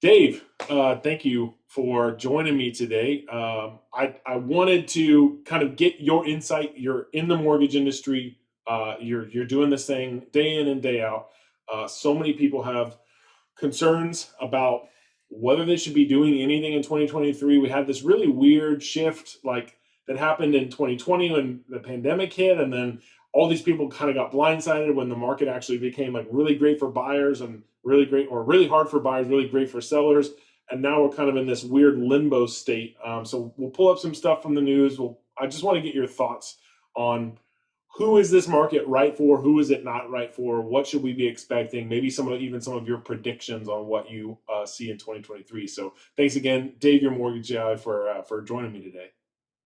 Dave, thank you for joining me today. I wanted to kind of get your insight. You're in the mortgage industry. You're doing this thing day in and day out. So many people have concerns about whether they should be doing anything in 2023. We had this really weird shift like that happened in 2020 when the pandemic hit, and then all these people kind of got blindsided when the market actually became like really great for buyers and really great or really hard for buyers, really great for sellers. And now we're kind of in this weird limbo state. So we'll pull up some stuff from the news. I just want to get your thoughts on who is this market right for? Who is it not right for? What should we be expecting? Maybe even some of your predictions on what you see in 2023. So thanks again, Dave, your mortgage guy, for joining me today.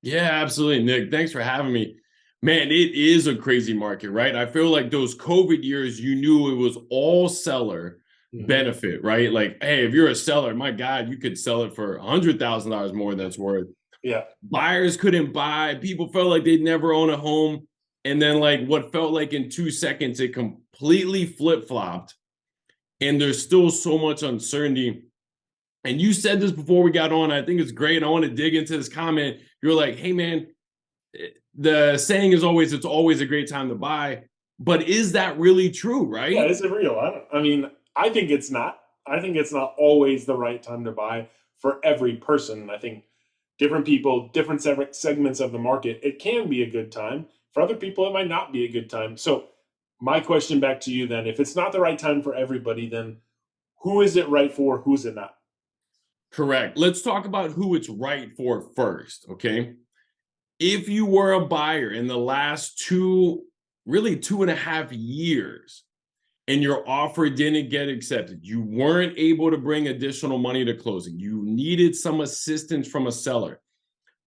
Yeah, absolutely, Nick. Thanks for having me. Man, it is a crazy market, right? I feel like those COVID years, you knew it was all seller Hmm. benefit, right? Like, hey, if you're a seller, my God, you could sell it for $100,000 more than it's worth. Yeah. Buyers couldn't buy. People felt like they'd never own a home. And then, like, what felt like in 2 seconds, it completely flip flopped. And there's still so much uncertainty. And you said this before we got on. I think it's great. I want to dig into this comment. You're like, hey, man, the saying is always, it's always a great time to buy. But is that really true, Yeah, right? is it real? I mean, I think it's not. I think it's not always the right time to buy for every person. I think different people, different segments of the market, it can be a good time. For other people, it might not be a good time. So, my question back to you then, if it's not the right time for everybody, then who is it right for? Who's it not? Correct. Let's talk about who it's right for first, okay? If you were a buyer in the last really 2.5 years, and your offer didn't get accepted, you weren't able to bring additional money to closing, you needed some assistance from a seller,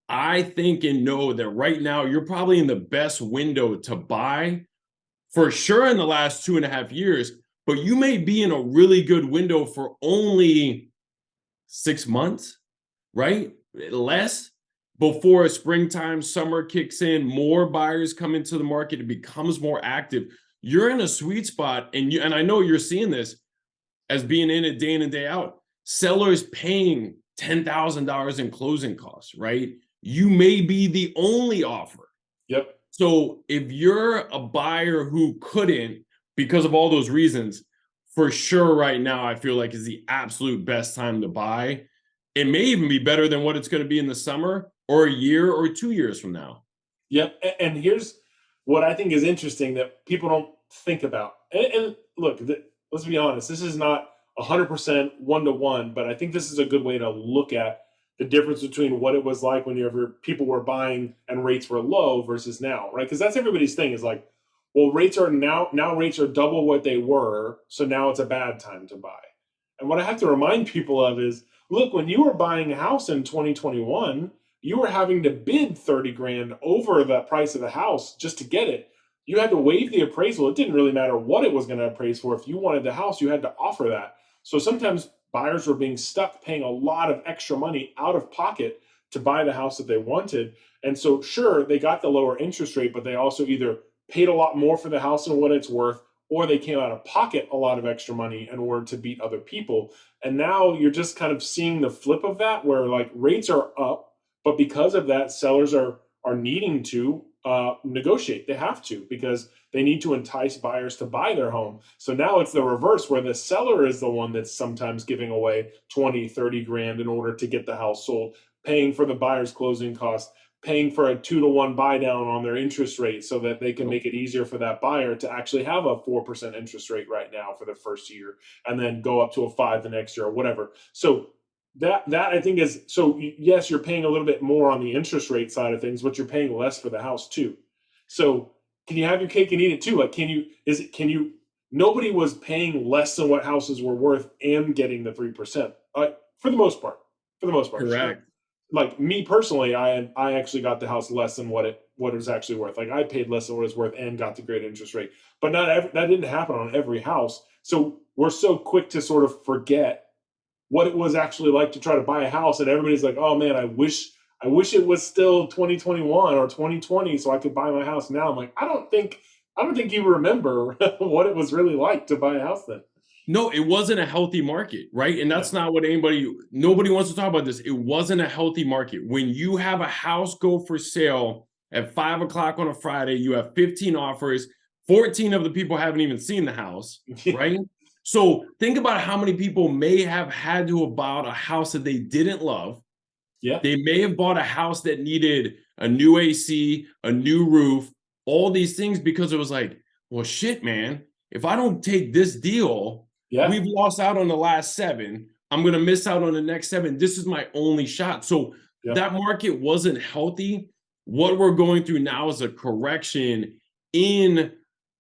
I think and know that right now you're probably in the best window to buy for sure in the last 2.5 years, but you may be in a really good window for only 6 months, right? Less before springtime, summer kicks in, more buyers come into the market, it becomes more active. You're in a sweet spot, and I know you're seeing this as being in it day in and day out. Sellers paying $10,000 in closing costs, right? You may be the only offer. Yep. So if you're a buyer who couldn't, because of all those reasons, for sure right now, I feel like is the absolute best time to buy. It may even be better than what it's going to be in the summer or a year or 2 years from now. Yep. And here's what I think is interesting that people don't think about. And look, let's be honest, this is not 100% one to one, but I think this is a good way to look at the difference between what it was like whenever people were buying and rates were low versus now, right? Because that's everybody's thing is like, well, rates are now rates are double what they were, so now it's a bad time to buy. And what I have to remind people of is, look, when you were buying a house in 2021, you were having to bid 30 grand over the price of the house just to get it. You had to waive the appraisal. It didn't really matter what it was going to appraise for. If you wanted the house, you had to offer that. So sometimes buyers were being stuck paying a lot of extra money out of pocket to buy the house that they wanted. And so, sure, they got the lower interest rate, but they also either paid a lot more for the house than what it's worth, or they came out of pocket a lot of extra money in order to beat other people. And now you're just kind of seeing the flip of that, where like rates are up, but because of that, sellers are needing to negotiate. They have to because they need to entice buyers to buy their home. So now it's the reverse, where the seller is the one that's sometimes giving away 20, 30 grand in order to get the house sold, paying for the buyer's closing costs, paying for a 2-to-1 buy down on their interest rate so that they can make it easier for that buyer to actually have a 4% interest rate right now for the first year and then go up to a 5 the next year or whatever. So that I think is, so yes, you're paying a little bit more on the interest rate side of things, but you're paying less for the house too. So can you have your cake and eat it too? Like, can you, nobody was paying less than what houses were worth and getting the 3%, for the most part. For the most part, sure. Correct. Like me personally, I actually got the house less than what it was actually worth. Like I paid less than what it was worth and got the great interest rate. But that didn't happen on every house. So we're so quick to sort of forget what it was actually like to try to buy a house, and everybody's like, "Oh man, I wish it was still 2021 or 2020 so I could buy my house now." I'm like, I don't think you remember what it was really like to buy a house then. No, it wasn't a healthy market, right? And Yeah. that's not what nobody wants to talk about this. It wasn't a healthy market. When you have a house go for sale at 5 o'clock on a Friday, you have 15 offers, 14 of the people haven't even seen the house, right? So think about how many people may have had to have bought a house that they didn't love. Yeah. They may have bought a house that needed a new AC, a new roof, all these things because it was like, well, shit, man, if I don't take this deal, Yeah. we've lost out on the last seven. I'm going to miss out on the next seven. This is my only shot. So Yeah. that market wasn't healthy. What we're going through now is a correction in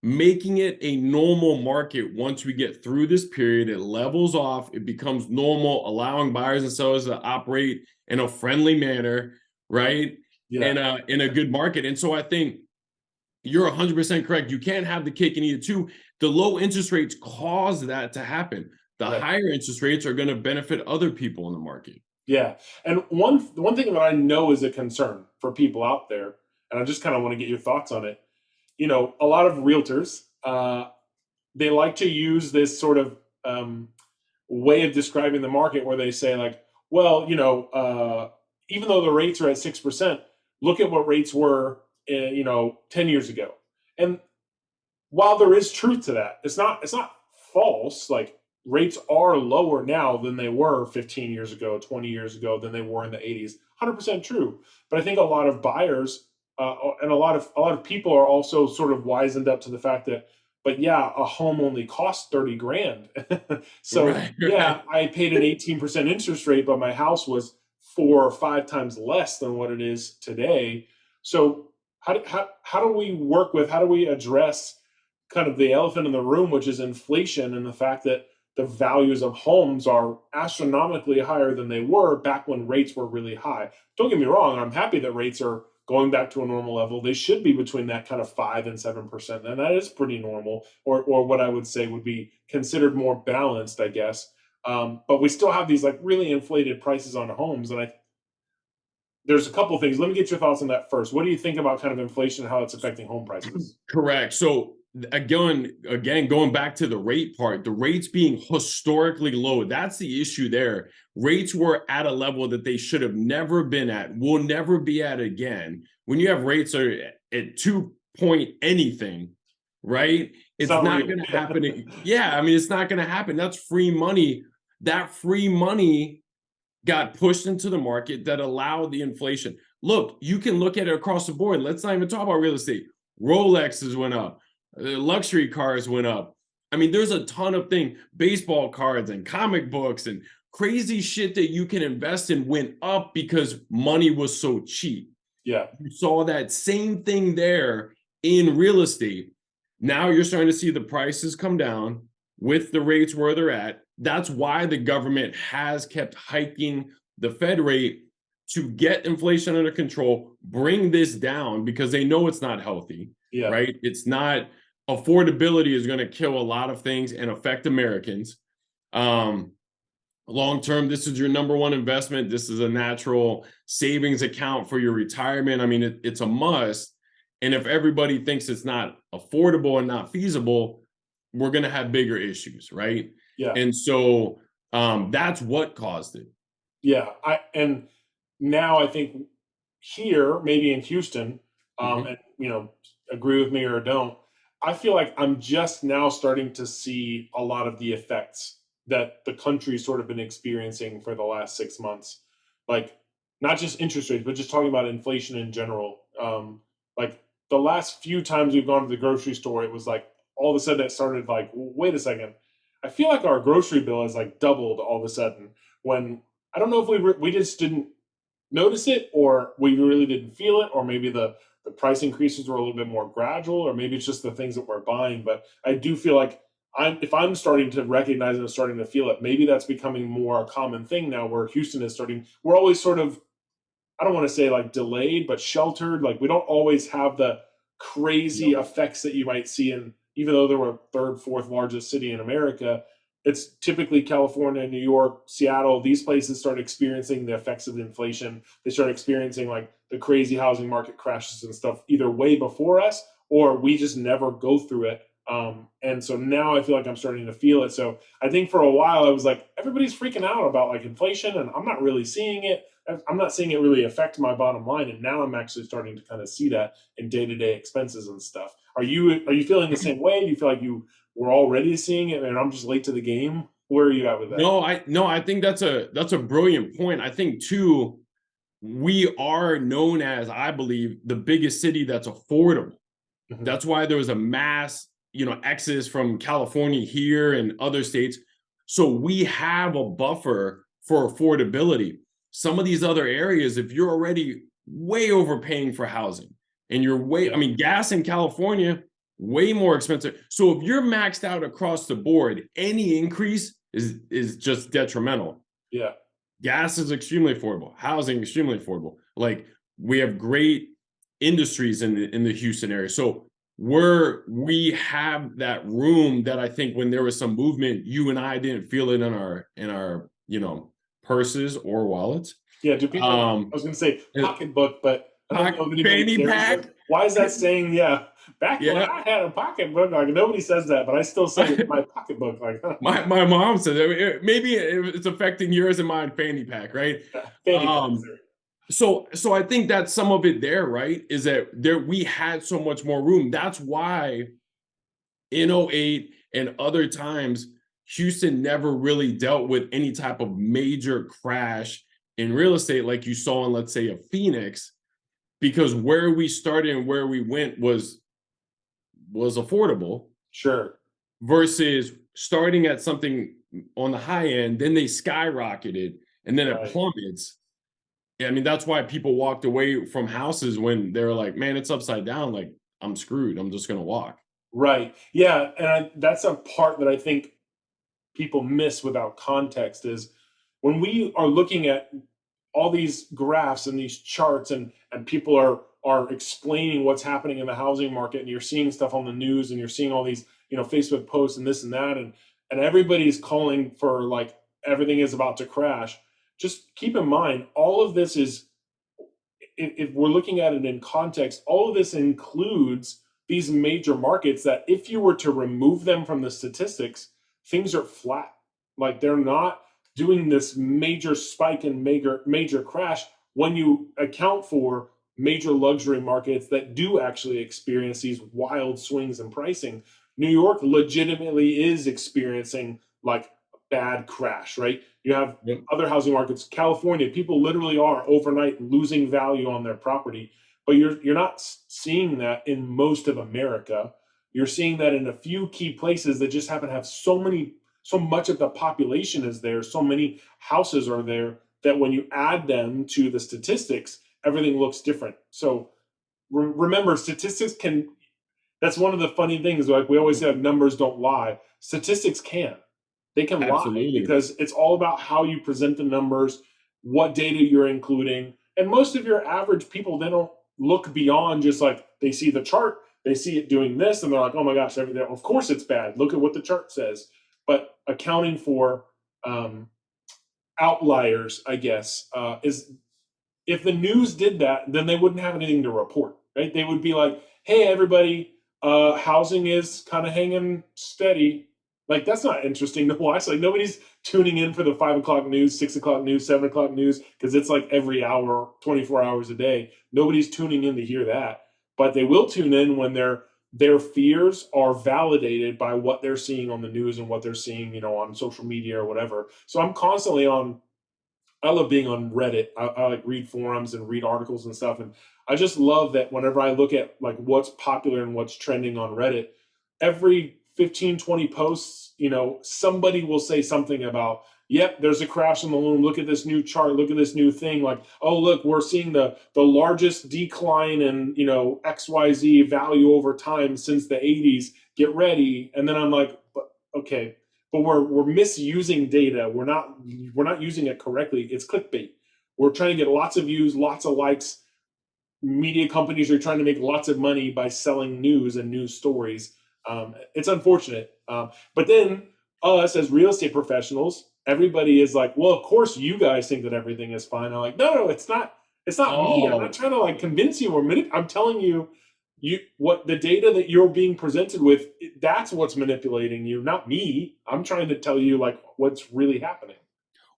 making it a normal market. Once we get through this period, it levels off, it becomes normal, allowing buyers and sellers to operate in a friendly manner, right? Yeah. In a good market. And so I think you're 100% correct. You can't have the cake and eat it too. The low interest rates cause that to happen. The Right. higher interest rates are going to benefit other people in the market. Yeah. And one thing that I know is a concern for people out there, and I just kind of want to get your thoughts on it. A lot of realtors, they like to use this sort of way of describing the market where they say like, well, even though the rates are at 6%, look at what rates were 10 years ago. And while there is truth to that, it's not false. Like, rates are lower now than they were 15 years ago, 20 years ago, than they were in the 80s. 100% true. But I think a lot of buyers and a lot of people are also sort of wizened up to the fact that, but yeah, a home only costs 30 grand. So Right, yeah, right. I paid an 18% interest rate, but my house was 4 or 5 times less than what it is today. So how do we address kind of the elephant in the room, which is inflation and the fact that the values of homes are astronomically higher than they were back when rates were really high? Don't get me wrong, I'm happy that rates are going back to a normal level. They should be between that kind of 5 and 7%, and that is pretty normal, or what I would say would be considered more balanced, I guess. But we still have these like really inflated prices on homes, and there's a couple of things. Let me get your thoughts on that first. What do you think about kind of inflation and how it's affecting home prices? Correct. So again, going back to the rate part, the rates being historically low, that's the issue there. Rates were at a level that they should have never been at, will never be at again. When you have rates are at 2 point anything, right? It's It's not not real. going to happen. Yeah, I mean, it's not going to happen. That's free money. That free money got pushed into the market that allowed the inflation. Look, you can look at it across the board. Let's not even talk about real estate. Rolexes went up, luxury cars went up. I mean, there's a ton of things, baseball cards and comic books and crazy shit that you can invest in went up because money was so cheap. Yeah. You saw that same thing there in real estate. Now you're starting to see the prices come down with the rates where they're at. That's why the government has kept hiking the Fed rate to get inflation under control, bring this down because they know it's not healthy, Yeah. right? It's not affordability is going to kill a lot of things and affect Americans. Um, Long term, this is your number one investment. This is a natural savings account for your retirement. I mean, it's a must. And if everybody thinks it's not affordable and not feasible, we're going to have bigger issues, right? Yeah. And so that's what caused it. Yeah. And now I think here, maybe in Houston, Mhm. and agree with me or don't, I feel like I'm just now starting to see a lot of the effects that the country's sort of been experiencing for the last 6 months. Like, not just interest rates, but just talking about inflation in general. Like, the last few times we've gone to the grocery store, it was like all of a sudden it started like, wait a second. I feel like our grocery bill has like doubled all of a sudden, when I don't know if we just didn't notice it, or we really didn't feel it, or maybe the price increases were a little bit more gradual, or maybe it's just the things that we're buying. But I do feel like if I'm starting to recognize it and starting to feel it, maybe that's becoming more a common thing now, where Houston is starting. We're always sort of, I don't want to say like delayed, but sheltered. Like, we don't always have the crazy Yep. effects that you might see in, even though they were third, fourth largest city in America, it's typically California, New York, Seattle. These places start experiencing the effects of inflation. They start experiencing like the crazy housing market crashes and stuff, either way before us, or we just never go through it And so now I feel like I'm starting to feel it. So I think for a while I was like, everybody's freaking out about like inflation, and I'm not really seeing it. I'm not seeing it really affect my bottom line, and now I'm actually starting to kind of see that in day to day expenses and stuff. Are you feeling the same way? Do you feel like you were already seeing it, and I'm just late to the game? Where are you at with that? No, I think that's a brilliant point. I think too, we are known as, I believe, the biggest city that's affordable. Hmm. That's why there was a mass, exodus from California here and other states. So we have a buffer for affordability. Some of these other areas, if you're already way overpaying for housing and I Yeah, mean, gas in California, way more expensive. So if you're maxed out across the board, any increase is just detrimental. yeah, Gas is extremely affordable, housing extremely affordable. Like, we have great industries in the Houston area. So we have that room that I think when there was some movement, you and I didn't feel it in our purses or wallets. yeah. Do people? I Um was going to say pocketbook, but I don't know if anybody Fanny cares. Like, pack. why is that saying? Yeah, back when Yeah. I had a pocketbook, like nobody says that, but I still say it's my pocketbook. Like, My mom said that maybe it's affecting yours and mine fanny pack, right? fanny pack, Um, sir. so I think that's some of it there, right? Is that there we had so much more room. That's why in '08 and other times, Houston never really dealt with any type of major crash in real estate like you saw in, let's say, a Phoenix, because where we started and where we went was affordable Sure. versus starting at something on the high end, then they skyrocketed and then it Right. plummets. Yeah, I mean, that's why people walked away from houses when they were like, man, it's upside down. Like, I'm screwed. I'm just going to walk. Right. Yeah, and that's a part that I think people miss without context is when we are looking at all these graphs and these charts, and people are explaining what's happening in the housing market, and you're seeing stuff on the news, and you're seeing all these Facebook posts and this and that, and everybody's calling for like everything is about to crash. Just keep in mind all of this is, if we're looking at it in context, all of this includes these major markets that if you were to remove them from the statistics, things are flat. Like they're not doing this major spike and major crash when you account for major luxury markets that do actually experience these wild swings in pricing. New York legitimately is experiencing like bad crash, right? You have Yep. other housing markets, California, people literally are overnight losing value on their property. But you're not seeing that in most of America. You're seeing that in a few key places that just happen to have so much of the population is there, so many houses are there that when you add them to the statistics, everything looks different. So remember, statistics can. That's one of the funny things. Like we always say, like, numbers don't lie. Statistics can. They can lie Absolutely. because it's all about how you present the numbers, what data you're including. And most of your average people, they don't look beyond just like they see the chart, they see it doing this, and they're like, oh my gosh, everything, of course it's bad. Look at what the chart says. But accounting for um, outliers, I guess, is if the news did that, then they wouldn't have anything to report, right? They would be like, "Hey, everybody, housing is kind of hanging steady." Like that's not interesting to watch. Like nobody's tuning in for the 5 o'clock news, 6 o'clock news, 7 o'clock news because it's like every hour, 24 hours a day. Nobody's tuning in to hear that, but they will tune in when their fears are validated by what they're seeing on the news and what they're seeing, on social media or whatever. So I'm constantly on. I love being on Reddit. I like read forums and read articles and stuff. And I just love that whenever I look at like what's popular and what's trending on Reddit, every 15, 20 posts, somebody will say something about, yep, there's a crash in the loom. Look at this new chart. Look at this new thing. Like, oh, look, we're seeing the largest decline in, XYZ value over time since the 80s. Get ready. And then I'm like, but okay, but we're misusing data. We're not using it correctly. It's clickbait. We're trying to get lots of views, lots of likes. Media companies are trying to make lots of money by selling news and news stories. It's unfortunate, but then us as real estate professionals, everybody is like, well, of course you guys think that everything is fine. I'm like, no, it's not. It's not me. I'm not Oh, trying to like convince you or I'm telling you what the data that you're being presented with, that's what's manipulating you, not me. I'm trying to tell you like what's really happening.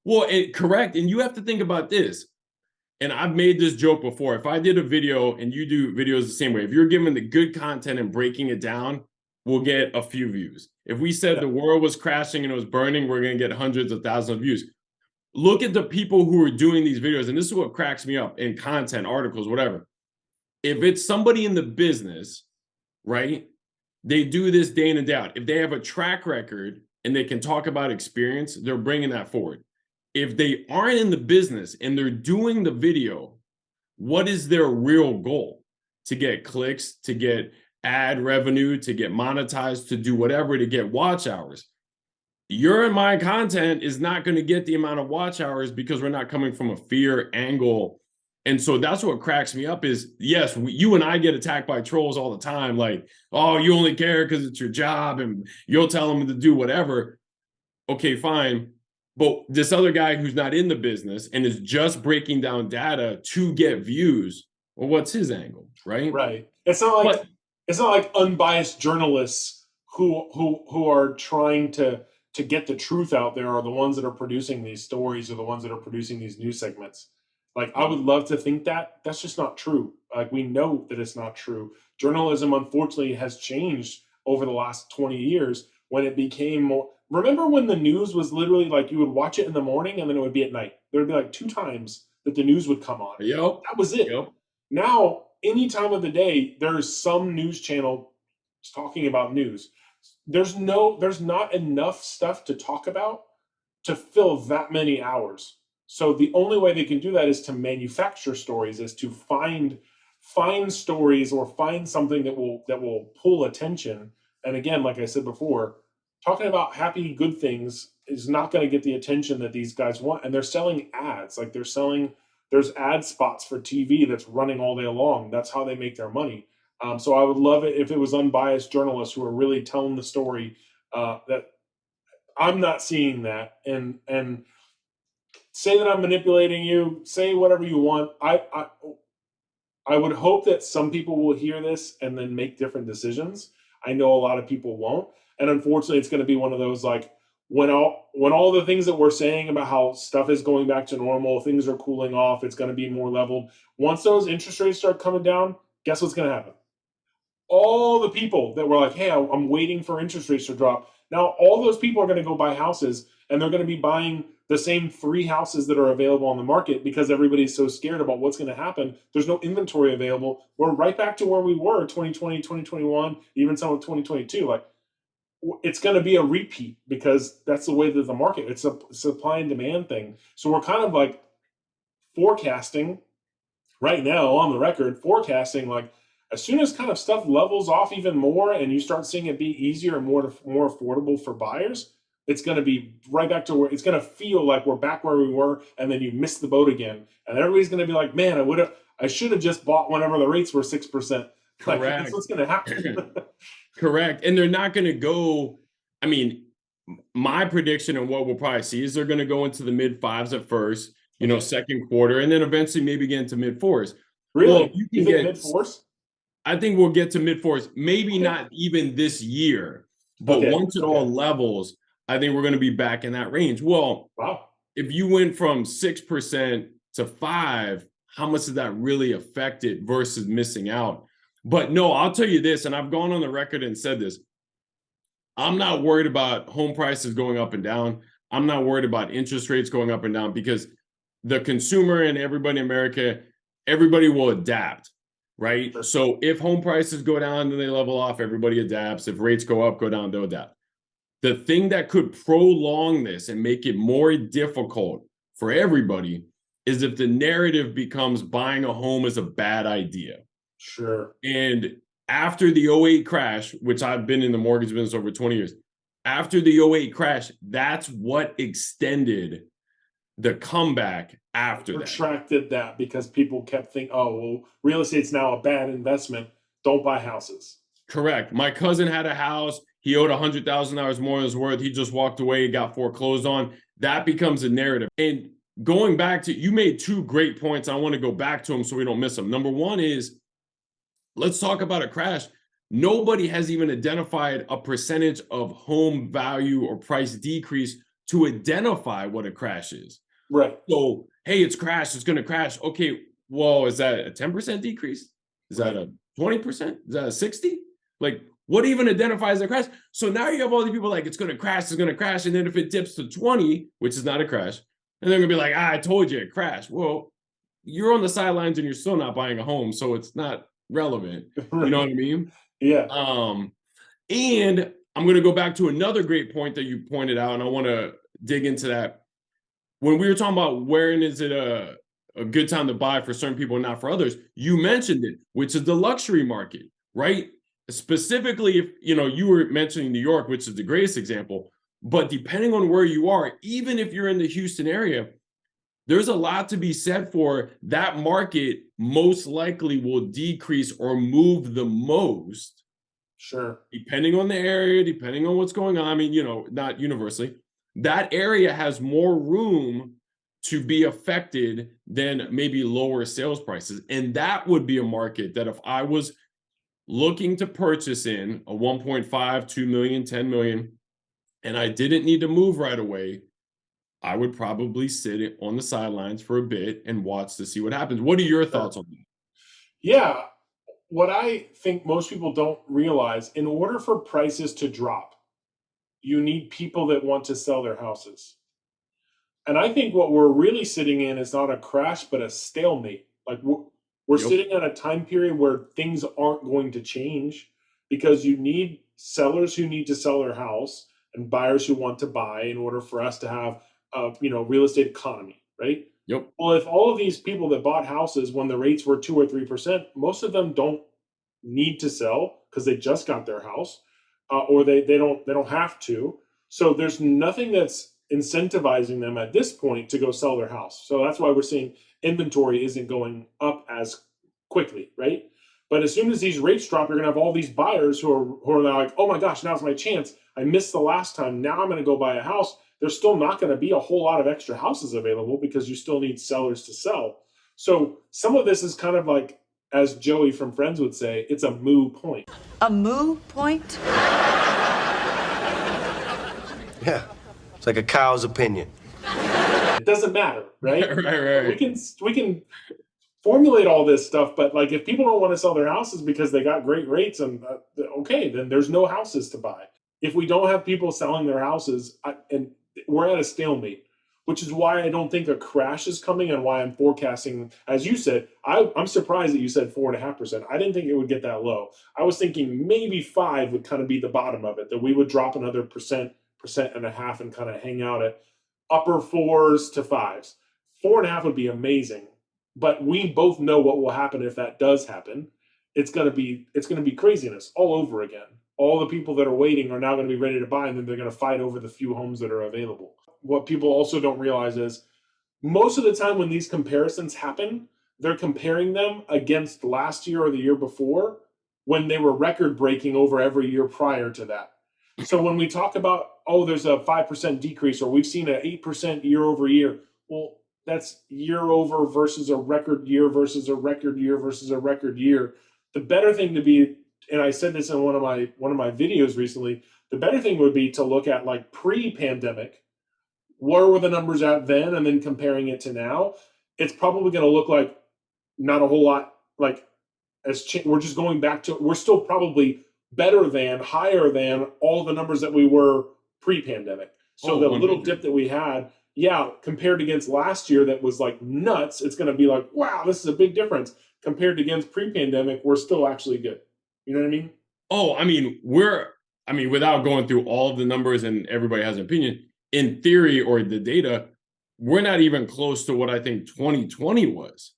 Well, correct. And you have to think about this. And I've made this joke before. If I did a video and you do videos the same way, if you're giving the good content and breaking it down, we'll get a few views. If we said Yeah. the world was crashing and it was burning, we're going to get hundreds of thousands of views. Look at the people who are doing these videos. And this is what cracks me up in content, articles, whatever. If it's somebody in the business, right? They do this day in and day out. If they have a track record and they can talk about experience, they're bringing that forward. If they aren't in the business and they're doing the video, what is their real goal? To get clicks, to get ad revenue, to get monetized, to do whatever, to get watch hours. Your and my content is not going to get the amount of watch hours because we're not coming from a fear angle. And so that's what cracks me up is, yes, you and I get attacked by trolls all the time. Like, oh, you only care because it's your job and you'll tell them to do whatever. Okay, fine. But this other guy who's not in the business and is just breaking down data to get views, well, what's his angle, right? Right. It's not like unbiased journalists who are trying to get the truth out there are the ones that are producing these stories or the ones that are producing these news segments. Like I would love to think that that's just not true. Like we know that it's not true. Journalism unfortunately has changed over the last 20 years when it became more. Remember when the news was literally like you would watch it in the morning and then it would be at night. There would be like two times that the news would come on. Yep. That was it. Yep. Now, any time of the day, there's some news channel talking about news. There's not enough stuff to talk about to fill that many hours. So the only way they can do that is to manufacture stories, is to find stories or find something that will pull attention. And again, like I said before, talking about happy good things is not going to get the attention that these guys want. And they're selling ads, like there's ad spots for TV that's running all day long. That's how they make their money. So I would love it if it was unbiased journalists who are really telling the story. That I'm not seeing that, and say that I'm manipulating you. Say whatever you want. I would hope that some people will hear this and then make different decisions. I know a lot of people won't, and unfortunately, it's going to be one of those like when all the things that we're saying about how stuff is going back to normal, things are cooling off, it's going to be more leveled. Once those interest rates start coming down, guess what's going to happen? All the people that were like, "Hey, I'm waiting for interest rates to drop." Now, all those people are going to go buy houses, and they're going to be buying the same three houses that are available on the market because everybody's so scared about what's going to happen. There's no inventory available. We're right back to where we were 2020, 2021, even some of 2022. Like, it's going to be a repeat because that's the way that the market. It's a supply and demand thing. So we're kind of like forecasting right now on the record, forecasting like as soon as kind of stuff levels off even more and you start seeing it be easier and more affordable for buyers, it's going to be right back to where it's going to feel like we're back where we were, and then you missed the boat again, and everybody's going to be like, "Man, I should have just bought whenever the rates were 6%." Like that's Correct. what's going to happen. Correct. And they're not going to go. I mean, my prediction and what we'll probably see is they're going to go into the mid fives at first, Okay, second quarter, and then eventually maybe get into mid fours. Well, really? you You can think get, mid force? I think we'll get to mid fours, maybe Okay, not even this year, but okay, once it okay. all levels, I think we're going to be back in that range. Well, Wow. if you went from 6% to 5, how much does that really affect it versus missing out? But no, I'll tell you this, and I've gone on the record and said this. I'm not worried about home prices going up and down. I'm not worried about interest rates going up and down because the consumer and everybody in America, everybody will adapt, right? Sure. So if home prices go down, then they level off, everybody adapts. If rates go up, go down, they'll adapt. The thing that could prolong this and make it more difficult for everybody is if the narrative becomes buying a home is a bad idea. Sure. And after the '08 crash, which I've been in the mortgage business over 20 years, after the '08 crash, that's what extended the comeback after that. Retracted that because people kept thinking, "Oh, well, real estate's now a bad investment. Don't buy houses." Correct. My cousin had a house. He owed $100,000 more than his worth. He just walked away, got foreclosed on. That becomes a narrative. And going back to, you made two great points. I want to go back to them so we don't miss them. Number one is let's talk about a crash. Nobody has even identified a percentage of home value or price decrease to identify what a crash is. Right. So, hey, it's crashed, it's going to crash. Okay, well, is that a 10% decrease? Is that Right. a 20%? Is that a 60? Like, what even identifies a crash? So now you have all these people like, it's going to crash, it's going to crash. And then if it dips to 20, which is not a crash, and they're going to be like, I told you it crashed. Well, you're on the sidelines and you're still not buying a home. So it's not relevant. You know Right. what I mean? Yeah. Um, and I'm going to go back to another great point that you pointed out, and I want to dig into that. When we were talking about when is it a good time to buy for certain people and not for others, you mentioned it, which is the luxury market, right? Specifically, if you were mentioning New York, which is the greatest example, but depending on where you are, even if you're in the Houston area, there's a lot to be said for that market most likely will decrease or move the most Sure. depending on the area, depending on what's going on. I mean, not universally, that area has more room to be affected than maybe lower sales prices. And that would be a market that if I was looking to purchase in a 1.5, 2 million, 10 million, and I didn't need to move right away, I would probably sit on the sidelines for a bit and watch to see what happens. What are your Sure. thoughts on that? Yeah. What I think most people don't realize, in order for prices to drop, you need people that want to sell their houses. And I think what we're really sitting in is not a crash, but a stalemate. Like we're Yep. sitting at a time period where things aren't going to change because you need sellers who need to sell their house and buyers who want to buy in order for us to have a real estate economy, right? Yep. Well, if all of these people that bought houses when the rates were 2 or 3%, most of them don't need to sell because they just got their house, or they don't have to. So there's nothing that's incentivizing them at this point to go sell their house. So that's why we're seeing inventory isn't going up as quickly, right? But as soon as these rates drop, you're gonna have all these buyers who are now like, oh my gosh, now's my chance. I missed the last time. Now I'm gonna go buy a house. There's still not gonna be a whole lot of extra houses available because you still need sellers to sell. So some of this is kind of like, as Joey from Friends would say, it's a moo point. A moo point? Yeah, it's like a cow's opinion. It doesn't matter, right? Right, We right. can formulate all this stuff, but like if people don't want to sell their houses because they got great rates, and okay, then there's no houses to buy. If we don't have people selling their houses, and we're at a stalemate, which is why I don't think a crash is coming, and why I'm forecasting, as you said, I'm surprised that you said 4.5%. I didn't think it would get that low. I was thinking maybe 5 would kind of be the bottom of it, that we would drop another percent and a half, and kind of hang out at upper fours to fives. 4.5 would be amazing, but we both know what will happen if that does happen. It's gonna be craziness all over again. All the people that are waiting are now going to be ready to buy, and then they're going to fight over the few homes that are available. What people also don't realize is most of the time when these comparisons happen, they're comparing them against last year or the year before, when they were record breaking over every year prior to that. So when we talk about, oh, there's a 5% decrease, or we've seen an 8% year over year, well, that's year over versus a record year versus a record year versus a record year. The better thing to be, and I said this in one of my videos recently, the better thing would be to look at like pre-pandemic, where were the numbers at then, and then comparing it to now. It's probably going to look like not a whole lot, like we're just going back to, we're still probably better than, higher than all the numbers that we were pre-pandemic. So Oh, the little dip 100. that we had, yeah, compared against last year that was like nuts, it's going to be like, wow, this is a big difference. Compared against pre-pandemic, we're still actually good. You know what I mean? Oh, I mean, without going through all of the numbers and everybody has an opinion, in theory or the data, we're not even close to what I think 2020 was,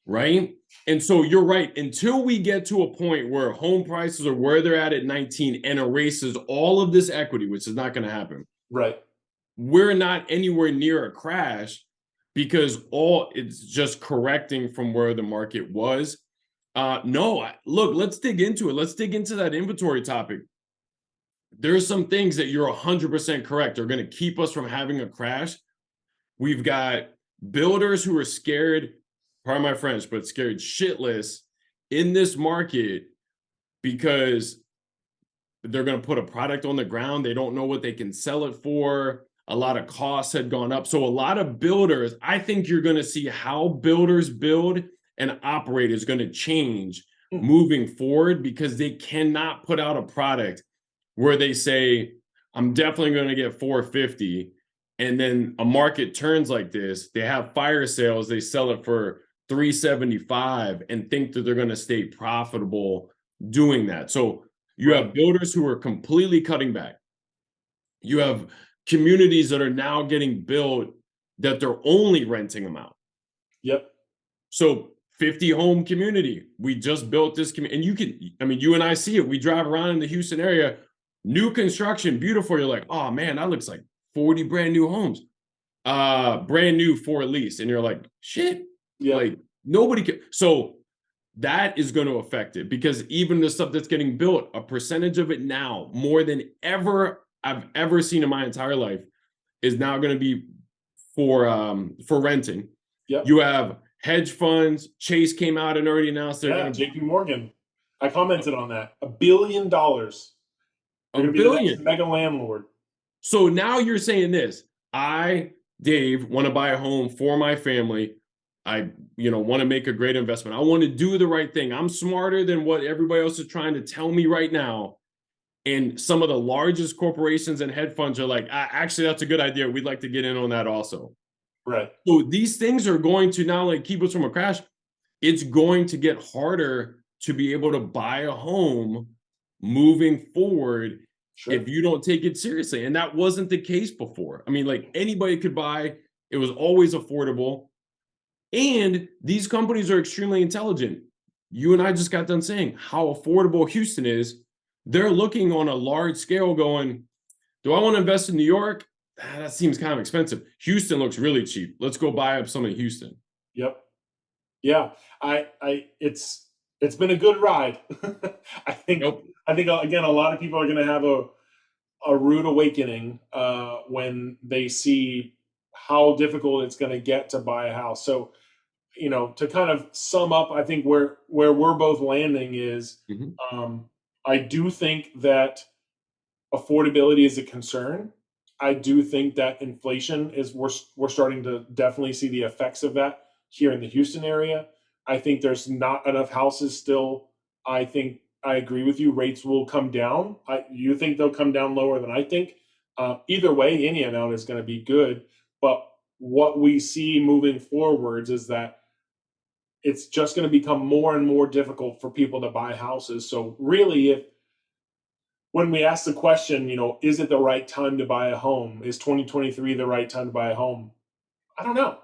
right? And so you're right. Until we get to a point where home prices are where they're at 19 and erases all of this equity, which is not going to happen, Right. we're not anywhere near a crash because all it's just correcting from where the market was. No, look, let's dig into it. Let's dig into that inventory topic. There's some things that you're 100% correct are going to keep us from having a crash. We've got builders who are scared, pardon my French, but scared shitless in this market because they're going to put a product on the ground. They don't know what they can sell it for. A lot of costs had gone up. So a lot of builders, I think you're going to see how builders build and operate is going to change moving forward, because they cannot put out a product where they say, I'm definitely going to get 450. And then a market turns like this, they have fire sales, they sell it for 375 and think that they're going to stay profitable doing that. So you have builders who are completely cutting back. You have communities that are now getting built that they're only renting them out. Yep. So 50 home community. We just built this community. And you can, I mean, you and I see it. We drive around in the Houston area, new construction, beautiful. You're like, oh man, that looks like 40 brand new homes. Brand new for lease. And you're like, shit. Yep. Like nobody can. So that is going to affect it, because even the stuff that's getting built, a percentage of it now, more than ever I've ever seen in my entire life, is now going to be for renting. Yep. You have hedge funds. Chase came out and already announced they're going to JP Morgan. I commented on that. $1 billion. They're going to be the next mega landlord. So now you're saying this. I, Dave, want to buy a home for my family. I, want to make a great investment. I want to do the right thing. I'm smarter than what everybody else is trying to tell me right now. And some of the largest corporations and hedge funds are like, actually, that's a good idea. We'd like to get in on that also. Right. So these things are going to not only keep us from a crash, it's going to get harder to be able to buy a home moving forward if you don't take it seriously. And that wasn't the case before. I mean, like anybody could buy, it was always affordable. And these companies are extremely intelligent. You and I just got done saying how affordable Houston is. They're looking on a large scale going, do I want to invest in New York? That seems kind of expensive. Houston looks really cheap. Let's go buy up some in Houston. Yep. Yeah. It's been a good ride. I think again, a lot of people are going to have a rude awakening when they see how difficult it's going to get to buy a house. So, to kind of sum up, I think where we're both landing is, I do think that affordability is a concern. I do think that inflation is we're starting to definitely see the effects of that here in the Houston area. I think there's not enough houses still. I think I agree with you. Rates will come down. You think they'll come down lower than I think. Either way, any amount is going to be good. But what we see moving forwards is that it's just going to become more and more difficult for people to buy houses. So really, when we ask the question, is it the right time to buy a home? Is 2023 the right time to buy a home? I don't know.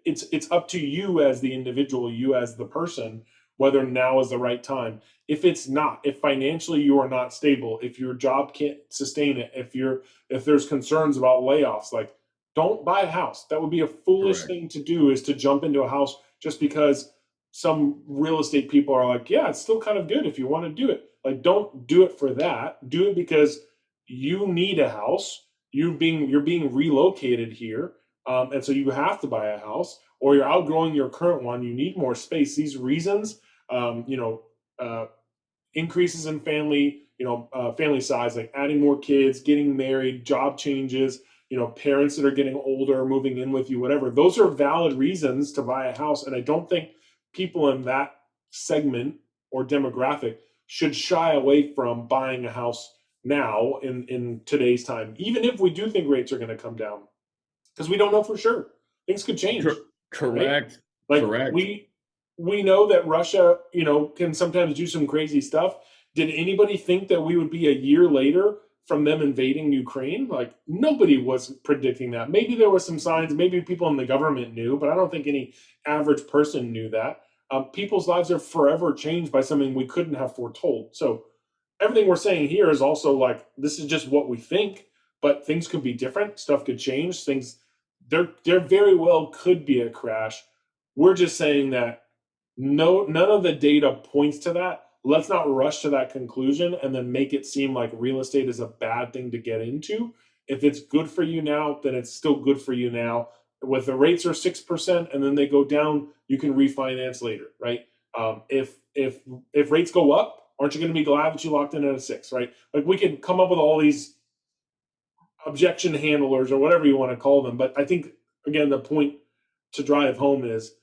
It's up to you as the individual, you as the person, whether now is the right time. If it's not, if financially you are not stable, if your job can't sustain it, if there's concerns about layoffs, like don't buy a house. That would be a foolish thing to do, is to jump into a house just because some real estate people are like, yeah, it's still kind of good if you want to do it. Like, don't do it for that. Do it because you need a house. You're being relocated here. And so you have to buy a house, or you're outgrowing your current one. You need more space. These reasons, increases in family, family size, like adding more kids, getting married, job changes, parents that are getting older, moving in with you, whatever. Those are valid reasons to buy a house. And I don't think people in that segment or demographic should shy away from buying a house now in today's time, even if we do think rates are going to come down, because we don't know for sure. Things could change. Correct. Right? Like correct. We know that Russia, can sometimes do some crazy stuff. Did anybody think that we would be a year later from them invading Ukraine? Like, nobody was predicting that. Maybe there were some signs, maybe people in the government knew, but I don't think any average person knew that. People's lives are forever changed by something we couldn't have foretold. So everything we're saying here is also like, this is just what we think, but things could be different. Stuff could change. There very well could be a crash. We're just saying that none of the data points to that. Let's not rush to that conclusion and then make it seem like real estate is a bad thing to get into. If it's good for you now, then it's still good for you now. With the rates are 6% and then they go down, you can refinance later, right? If rates go up, aren't you going to be glad that you locked in at a 6, right? Like we can come up with all these objection handlers or whatever you want to call them, but I think again the point to drive home is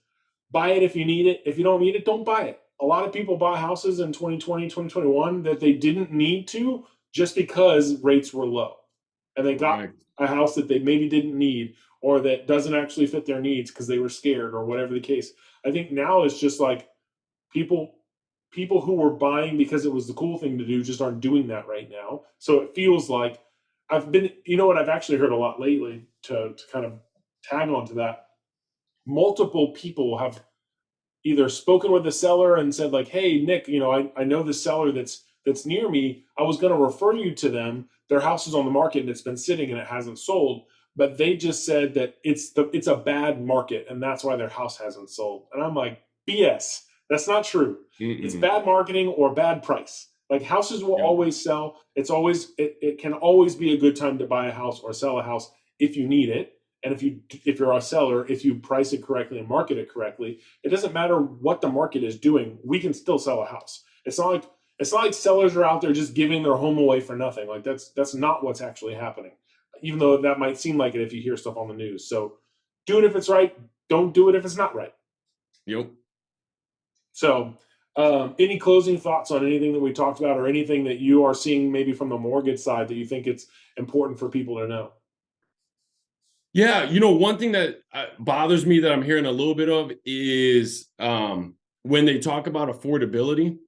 buy it if you need it. If you don't need it, don't buy it. A lot of people buy houses in 2020, 2021 that they didn't need to just because rates were low. And they got Correct. a house that they maybe didn't need or that doesn't actually fit their needs because they were scared or whatever the case. I think now it's just like people people who were buying because it was the cool thing to do just aren't doing that right now. So it feels like I've actually heard a lot lately to kind of tag on to that. Multiple people have either spoken with the seller and said like, hey Nick, I know the seller that's near me. I was going to refer you to them. Their house is on the market and it's been sitting and it hasn't sold, but they just said that it's a bad market and that's why their house hasn't sold. And I'm like, BS. That's not true. It's Mm-mm. bad marketing or bad price. Like houses will Yep. always sell. It can always be a good time to buy a house or sell a house if you need it. And if you're a seller, if you price it correctly and market it correctly, it doesn't matter what the market is doing. We can still sell a house. It's not like sellers are out there just giving their home away for nothing. Like that's not what's actually happening. Even though that might seem like it if you hear stuff on the news. So do it if it's right. Don't do it if it's not right. Yep. So, any closing thoughts on anything that we talked about, or anything that you are seeing maybe from the mortgage side that you think it's important for people to know? Yeah, one thing that bothers me that I'm hearing a little bit of is when they talk about affordability,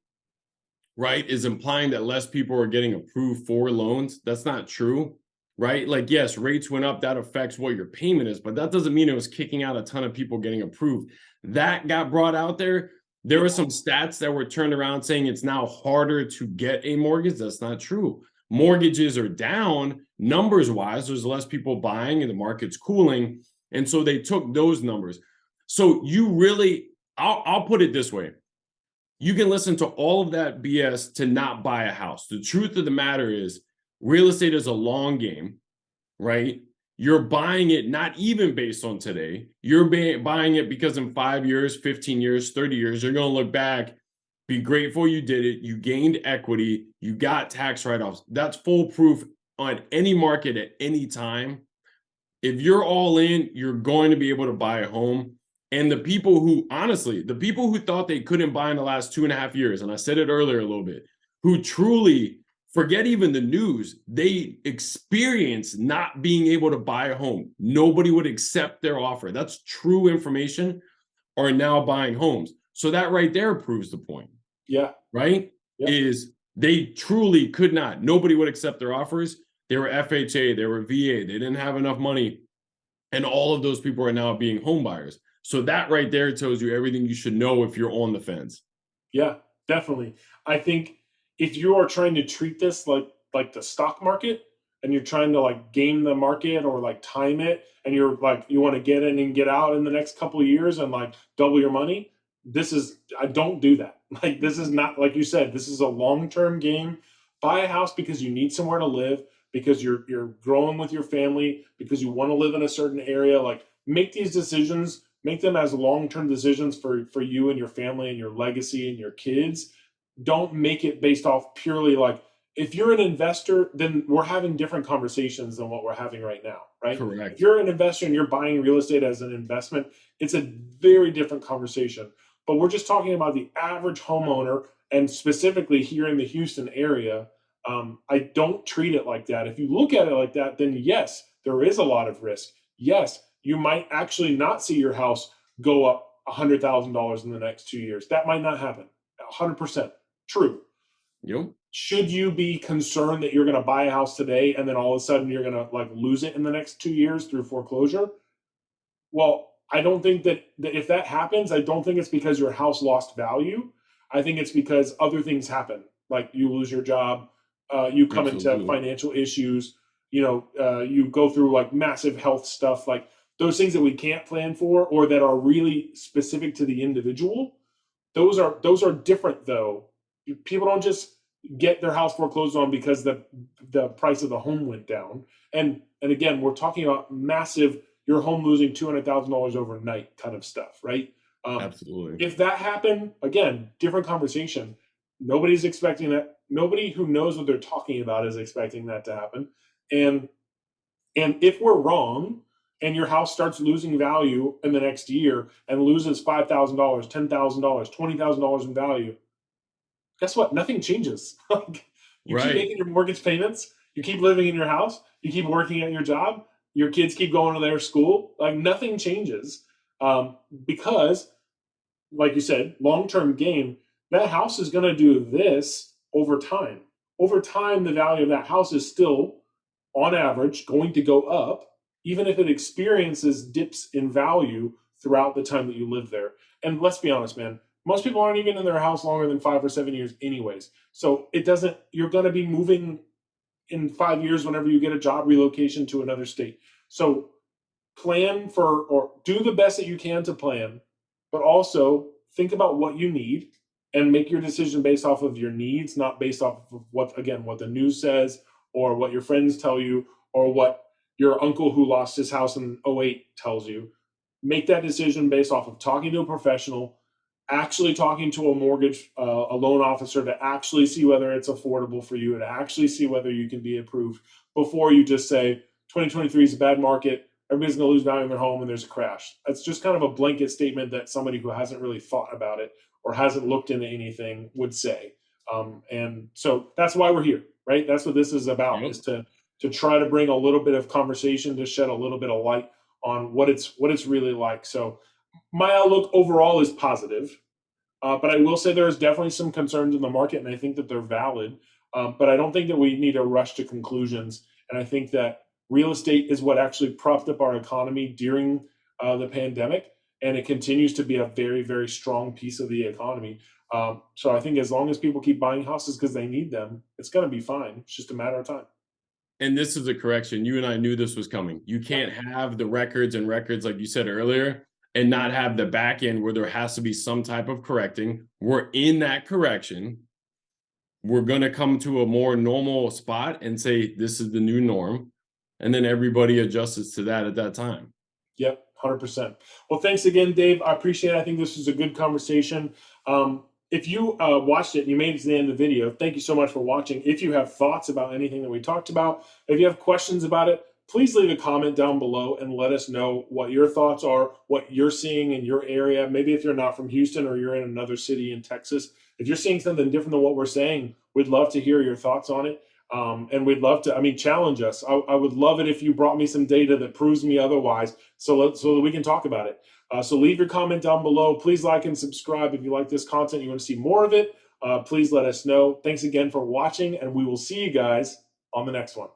right, is implying that less people are getting approved for loans. That's not true, right? Like, yes, rates went up, that affects what your payment is, but that doesn't mean it was kicking out a ton of people getting approved. That got brought out there. There were some stats that were turned around saying it's now harder to get a mortgage. That's not true. Mortgages are down numbers wise. There's less people buying and the market's cooling. And so they took those numbers. So I'll put it this way. You can listen to all of that BS to not buy a house. The truth of the matter is, real estate is a long game, right? You're buying it not even based on today. You're buying it because in 5 years, 15 years, 30 years, you're going to look back, be grateful you did it. You gained equity. You got tax write-offs. That's foolproof on any market at any time. If you're all in, you're going to be able to buy a home. And the people who thought they couldn't buy in the last 2.5 years, and I said it earlier a little bit, who truly forget even the news, they experience not being able to buy a home. Nobody would accept their offer. That's true information, are now buying homes. So that right there proves the point, Yeah. right? Yep. Is they truly could not. Nobody would accept their offers. They were FHA, they were VA, they didn't have enough money. And all of those people are now being home buyers. So that right there tells you everything you should know if you're on the fence. Yeah, definitely. I think if you are trying to treat this like the stock market and you're trying to like game the market or like time it and you're like you want to get in and get out in the next couple of years and like double your money, I don't do that. Like this is not like you said, this is a long-term game. Buy a house because you need somewhere to live, because you're growing with your family, because you want to live in a certain area. Like make these decisions, make them as long-term decisions for you and your family and your legacy and your kids. Don't make it based off purely like if you're an investor, then we're having different conversations than what we're having right now, right? If Correct. you're an investor and you're buying real estate as an investment, it's a very different conversation. But we're just talking about the average homeowner, and specifically here in the Houston area. I don't treat it like that. If you look at it like that, then yes, there is a lot of risk. Yes, you might actually not see your house go up $100,000 in the next 2 years. That might not happen. 100% true. Yep. Should you be concerned that you're going to buy a house today and then all of a sudden you're going to like lose it in the next 2 years through foreclosure? Well, I don't think that if that happens, I don't think it's because your house lost value. I think it's because other things happen, like you lose your job, you come into Absolutely. financial issues, you go through like massive health stuff, like those things that we can't plan for or that are really specific to the individual. Those are different though. People don't just get their house foreclosed on because the price of the home went down. And again, we're talking about massive your home losing $200,000 overnight kind of stuff, right? Absolutely. If that happened, again, different conversation. Nobody's expecting that. Nobody who knows what they're talking about is expecting that to happen. And if we're wrong and your house starts losing value in the next year and loses $5,000, $10,000, $20,000 in value, guess what? Nothing changes. Like, you keep Right. making your mortgage payments, you keep living in your house, you keep working at your job, your kids keep going to their school. Like, nothing changes, because, like you said, long term gain. That house is going to do this over time. Over time, the value of that house is still, on average, going to go up, even if it experiences dips in value throughout the time that you live there. And let's be honest, man, most people aren't even in their house longer than 5 or 7 years, anyways. So it doesn't, you're going to be moving in 5 years whenever you get a job relocation to another state. So plan for, or do the best that you can to plan, but also think about what you need and make your decision based off of your needs, not based off of what, again, what the news says or what your friends tell you or what your uncle who lost his house in '08 tells you. Make that decision based off of talking to a professional, actually talking to a mortgage, a loan officer, to actually see whether it's affordable for you and actually see whether you can be approved before you just say 2023 is a bad market, everybody's going to lose value in their home and there's a crash. That's just kind of a blanket statement that somebody who hasn't really thought about it or hasn't looked into anything would say. And so that's why we're here, right? That's what this is about, Yep. is to try to bring a little bit of conversation, to shed a little bit of light on what it's really like. So my outlook overall is positive. But I will say there is definitely some concerns in the market, and I think that they're valid. But I don't think that we need to rush to conclusions. And I think that real estate is what actually propped up our economy during the pandemic, and it continues to be a very, very strong piece of the economy. So I think as long as people keep buying houses because they need them, it's going to be fine. It's just a matter of time. And this is a correction. You and I knew this was coming. You can't have the records and records, like you said earlier, and not have the back end where there has to be some type of correcting. We're in that correction. We're going to come to a more normal spot and say, this is the new norm. And then everybody adjusts to that at that time. Yep, 100%. Well, thanks again, Dave. I appreciate it. I think this was a good conversation. If you watched it and you made it to the end of the video, thank you so much for watching. If you have thoughts about anything that we talked about, if you have questions about it, please leave a comment down below and let us know what your thoughts are, what you're seeing in your area. Maybe if you're not from Houston or you're in another city in Texas, if you're seeing something different than what we're saying, we'd love to hear your thoughts on it. And we'd love to, I mean, challenge us. I would love it if you brought me some data that proves me otherwise, so that we can talk about it. So leave your comment down below. Please like and subscribe if you like this content, you want to see more of it. Please let us know. Thanks again for watching, and we will see you guys on the next one.